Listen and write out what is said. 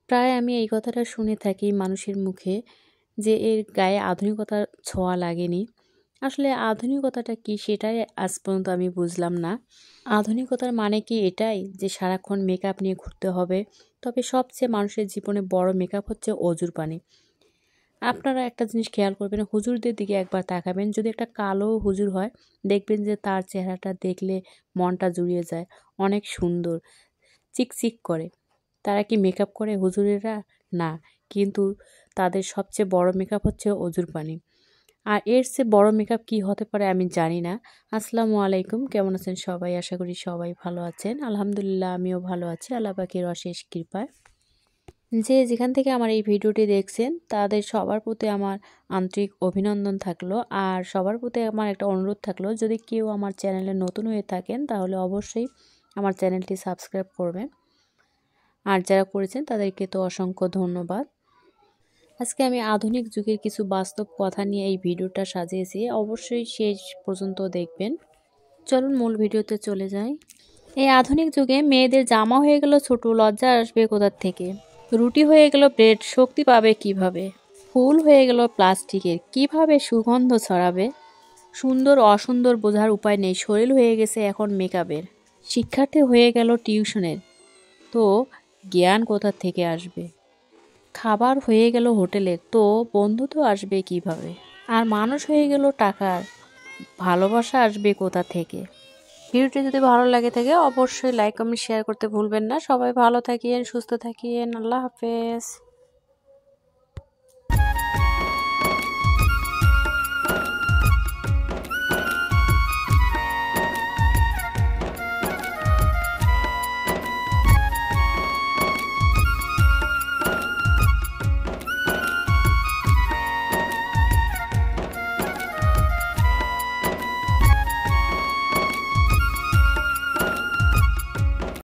প্রায় আমি এই কথাটা শুনে থাকি মানুষের মুখে যে এর গায়ে আধুনিকতার ছোঁয়া লাগেনি। আসলে আধুনিকতাটা কি সেটাই আজ পর্যন্ত আমি বুঝলাম না। আধুনিকতার মানে কি এটাই যে সারাক্ষণ মেকআপ নিয়ে ঘুরতে হবে? তবে সবচেয়ে মানুষের জীবনে বড় মেকআপ হচ্ছে অজুর পানি। আপনারা একটা জিনিস খেয়াল করবেন, হুজুরদের দিকে একবার তাকাবেন। যদি একটা কালো হুজুর হয়, দেখবেন যে তার চেহারাটা দেখলে মনটা জুড়িয়ে যায়। অনেক সুন্দর, চিকচিক করে। তারা কি মেকআপ করে হুজুরেরা? না। কিন্তু তাদের সবচেয়ে বড় মেকআপ হচ্ছে অজুর পানি। আর এর চেয়ে বড় মেকআপ কি হতে পারে আমি জানি না। আসসালামু আলাইকুম, কেমন আছেন সবাই? আশা করি সবাই ভালো আছেন। আলহামদুলিল্লাহ আমিও ভালো আছি আল্লাহ পাকের অশেষ কৃপায়। যে যেখান থেকে আমার এই ভিডিওটি দেখছেন তাদের সবার প্রতি আমার আন্তরিক অভিনন্দন থাকলো। আর সবার প্রতি আমার একটা অনুরোধ থাকলো, যদি কেউ আমার চ্যানেলে নতুন হয়ে থাকেন তাহলে অবশ্যই আমার চ্যানেলটি সাবস্ক্রাইব করবেন। আর যারা করেছেন তাদেরকে তো অসংখ্য ধন্যবাদ। আজকে আমি আধুনিক যুগের কিছু বাস্তব কথা নিয়ে এই ভিডিওটা সাজিয়েছি, অবশ্যই শেষ পর্যন্ত দেখবেন। চলুন মূল ভিডিওতে চলে যাই। এই আধুনিক যুগে মেয়েদের জামা হয়ে গেল ছোট, লজ্জা আসবে কোথার থেকে? রুটি হয়ে গেল ব্রেড, শক্তি পাবে কিভাবে? ফুল হয়ে গেল প্লাস্টিকের, কিভাবে সুগন্ধ ছড়াবে? সুন্দর অসুন্দর বোঝার উপায় নেই, শরীর হয়ে গেছে এখন মেকআপের। শিক্ষার্থী হয়ে গেল টিউশনের, তো জ্ঞান কোথা থেকে আসবে? খাবার হয়ে গেল হোটেলের, তো বন্ধুত্ব আসবে কিভাবে? আর মানুষ হয়ে গেল টাকার, ভালোবাসা আসবে কোথা থেকে? ভিডিওটি যদি ভালো লাগে থাকে অবশ্যই লাইক কমেন্ট শেয়ার করতে ভুলবেন না। সবাই ভালো থাকিয়েন, সুস্থ থাকিয়েন। আল্লাহ হাফেজ।